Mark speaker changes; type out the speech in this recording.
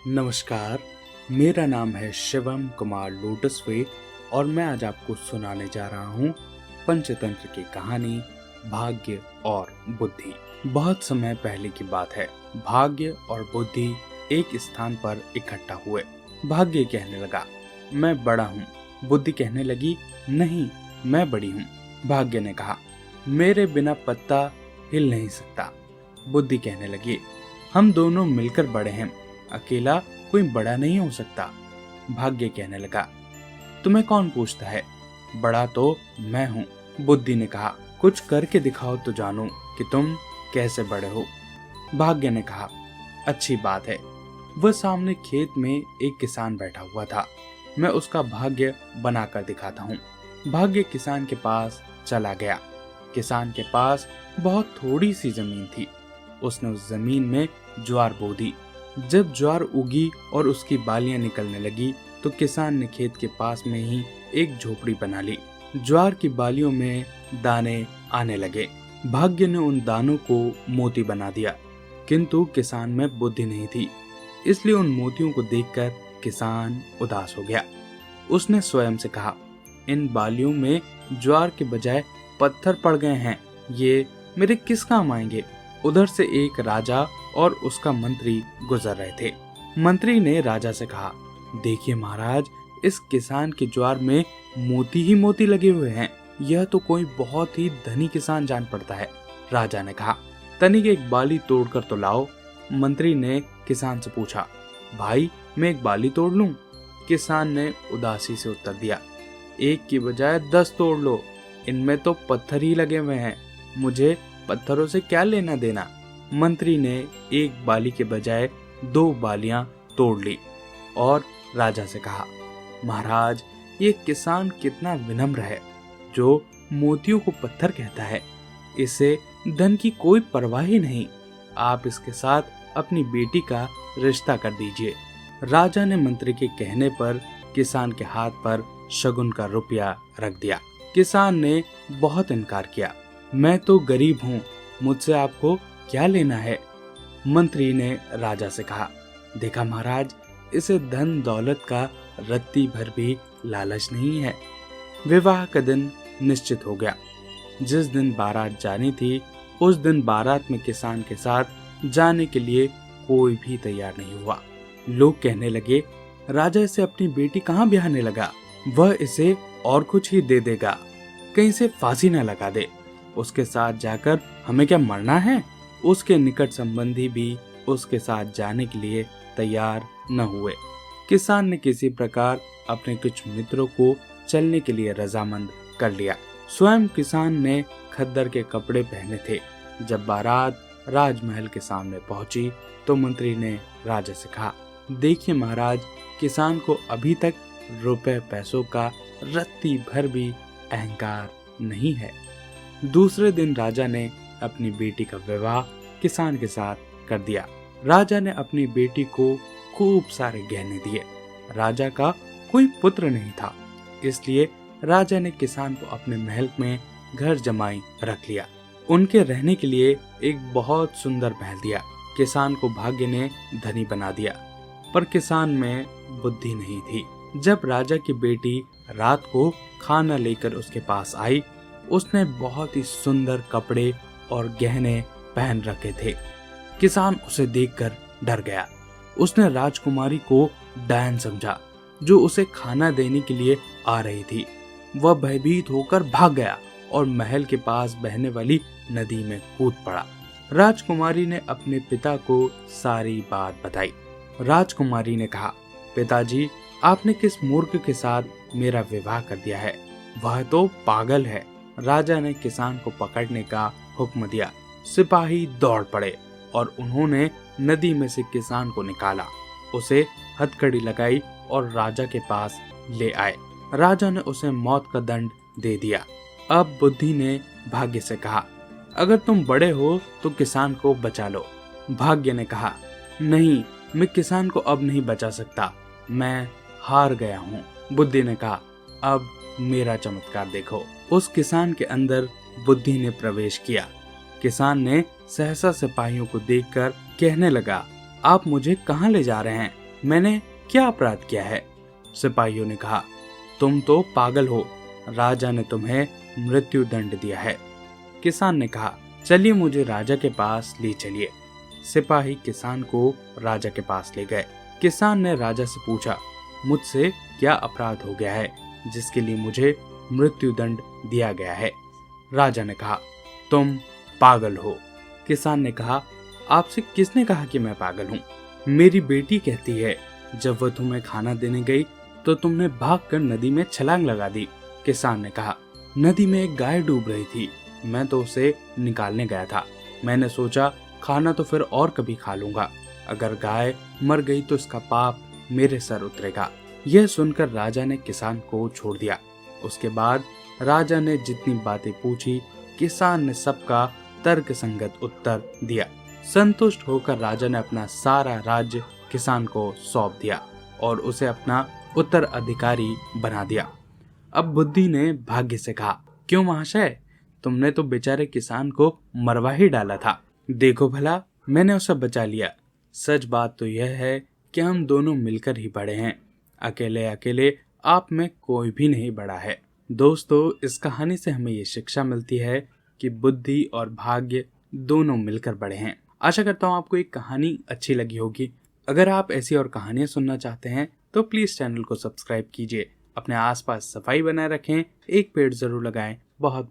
Speaker 1: नमस्कार, मेरा नाम है शिवम कुमार लोटसवे और मैं आज आपको सुनाने जा रहा हूँ पंचतंत्र की कहानी भाग्य और बुद्धि। बहुत समय पहले की बात है। भाग्य और बुद्धि एक स्थान पर इकट्ठा हुए। भाग्य कहने लगा, मैं बड़ा हूँ। बुद्धि कहने लगी, नहीं, मैं बड़ी हूँ। भाग्य ने कहा, मेरे बिना पत्ता हिल नहीं सकता। बुद्धि कहने लगी, हम दोनों मिलकर बड़े हैं, अकेला कोई बड़ा नहीं हो सकता। भाग्य कहने लगा, तुम्हें कौन पूछता है, बड़ा तो मैं हूँ। बुद्धि ने कहा, कुछ करके दिखाओ तो जानूं कि तुम कैसे बड़े हो। भाग्य ने कहा, अच्छी बात है। वह सामने खेत में एक किसान बैठा हुआ था, मैं उसका भाग्य बनाकर दिखाता हूँ। भाग्य किसान के पास चला गया। किसान के पास बहुत थोड़ी सी जमीन थी। उसने उस जमीन में ज्वार बो दी। जब ज्वार उगी और उसकी बालियां निकलने लगी तो किसान ने खेत के पास में ही एक झोपड़ी बना ली। ज्वार की बालियों में दाने आने लगे। भाग्य ने उन दानों को मोती बना दिया, किंतु किसान में बुद्धि नहीं थी, इसलिए उन मोतियों को देखकर किसान उदास हो गया। उसने स्वयं से कहा, इन बालियों में ज्वार के बजाय पत्थर पड़ गए हैं, ये मेरे किस काम आएंगे। उधर से एक राजा और उसका मंत्री गुजर रहे थे। मंत्री ने राजा से कहा, देखिए महाराज, इस किसान के ज्वार में मोती ही मोती लगे हुए हैं, यह तो कोई बहुत ही धनी किसान जान पड़ता है। राजा ने कहा, तनिक एक बाली तोड़कर तो लाओ। मंत्री ने किसान से पूछा, भाई मैं एक बाली तोड़ लूं? किसान ने उदासी से उत्तर दिया, एक की बजाय 10 तोड़ लो, इनमें तो पत्थर ही लगे हुए हैं, मुझे पत्थरों से क्या लेना देना। मंत्री ने एक बाली के बजाय 2 बालियां तोड़ ली और राजा से कहा, महाराज, ये किसान कितना विनम्र है, जो मोतियों को पत्थर कहता है। इसे धन की कोई परवाह ही नहीं। आप इसके साथ अपनी बेटी का रिश्ता कर दीजिए। राजा ने मंत्री के कहने पर किसान के हाथ पर शगुन का रुपया रख दिया। किसान ने बहुत इनकार किया, मैं तो गरीब हूँ, मुझसे आपको क्या लेना है। मंत्री ने राजा से कहा, देखा महाराज, इसे धन दौलत का रत्ती भर भी लालच नहीं है। विवाह का दिन निश्चित हो गया। जिस दिन बारात जानी थी, उस दिन बारात में किसान के साथ जाने के लिए कोई भी तैयार नहीं हुआ। लोग कहने लगे, राजा इसे अपनी बेटी कहाँ ब्याहने लगा, वह इसे और कुछ ही दे देगा, कहीं से फांसी न लगा दे। उसके साथ जाकर हमें क्या मरना है। उसके निकट संबंधी भी उसके साथ जाने के लिए तैयार न हुए। किसान ने किसी प्रकार अपने कुछ मित्रों को चलने के लिए रजामंद कर लिया। स्वयं किसान ने खद्दर के कपड़े पहने थे। जब बारात राजमहल के सामने पहुंची तो मंत्री ने राजा से कहा, देखिए महाराज, किसान को अभी तक रुपए पैसों का रत्ती भर भी अहंकार नहीं है। दूसरे दिन राजा ने अपनी बेटी का विवाह किसान के साथ कर दिया। राजा ने अपनी बेटी को खूब सारे गहने दिए। राजा का कोई पुत्र नहीं था, इसलिए राजा ने किसान को अपने महल में घर जमाई रख लिया। उनके रहने के लिए एक बहुत सुंदर महल दिया। किसान को भाग्य ने धनी बना दिया, पर किसान में बुद्धि नहीं थी। जब राजा की बेटी रात को खाना लेकर उसके पास आई, उसने बहुत ही सुंदर कपड़े और गहने पहन रखे थे। किसान उसे देखकर डर गया। उसने राजकुमारी को डायन समझा, जो उसे खाना देने के लिए आ रही थी। वह भयभीत होकर भाग गया और महल के पास बहने वाली नदी में कूद पड़ा। राजकुमारी ने अपने पिता को सारी बात बताई। राजकुमारी ने कहा, पिताजी, आपने किस मूर्ख के साथ मेरा विवाह कर दिया है, वह तो पागल है। राजा ने किसान को पकड़ने का हुक्म दिया। सिपाही दौड़ पड़े और उन्होंने नदी में से किसान को निकाला, उसे हथकड़ी लगाई और राजा के पास ले आए। राजा ने उसे मौत का दंड दे दिया। अब बुद्धि ने भाग्य से कहा, अगर तुम बड़े हो तो किसान को बचा लो। भाग्य ने कहा, नहीं, मैं किसान को अब नहीं बचा सकता, मैं हार गया हूँ। बुद्धि ने कहा, अब मेरा चमत्कार देखो। उस किसान के अंदर बुद्धि ने प्रवेश किया। किसान ने सहसा सिपाहियों को देखकर कहने लगा, आप मुझे कहाँ ले जा रहे हैं, मैंने क्या अपराध किया है? सिपाहियों ने कहा, तुम तो पागल हो, राजा ने तुम्हें मृत्यु दंड दिया है। किसान ने कहा, चलिए मुझे राजा के पास ले चलिए। सिपाही किसान को राजा के पास ले गए। किसान ने राजा से पूछा, मुझसे क्या अपराध हो गया है जिसके लिए मुझे मृत्यु दंड दिया गया है? राजा ने कहा, तुम पागल हो। किसान ने कहा, आपसे किसने कहा कि मैं पागल हूँ? मेरी बेटी कहती है जब वह तुम्हें खाना देने गई तो तुमने भागकर नदी में छलांग लगा दी। किसान ने कहा, नदी में एक गाय डूब रही थी, मैं तो उसे निकालने गया था। मैंने सोचा खाना तो फिर और कभी खा लूंगा, अगर गाय मर गई तो इसका पाप मेरे सर उतरेगा। यह सुनकर राजा ने किसान को छोड़ दिया। उसके बाद राजा ने जितनी बातें पूछी, किसान ने सबका तर्क संगत उत्तर दिया। संतुष्ट होकर राजा ने अपना सारा राज्य किसान को सौंप दिया और उसे अपना उत्तराधिकारी बना दिया। अब बुद्धि ने भाग्य से कहा, क्यों महाशय, तुमने तो बेचारे किसान को मरवा ही डाला था। देखो भला, मैंने उसे बचा लिया। सच बात तो यह है कि हम दोनों मिलकर ही बड़े हैं, अकेले अकेले आप में कोई भी नहीं बड़ा है। दोस्तों, इस कहानी से हमें ये शिक्षा मिलती है कि बुद्धि और भाग्य दोनों मिलकर बड़े हैं। आशा करता हूँ आपको एक कहानी अच्छी लगी होगी। अगर आप ऐसी और कहानियां सुनना चाहते हैं तो प्लीज चैनल को सब्सक्राइब कीजिए। अपने आसपास सफाई बनाए रखें, एक पेड़ जरूर लगाएं। बहुत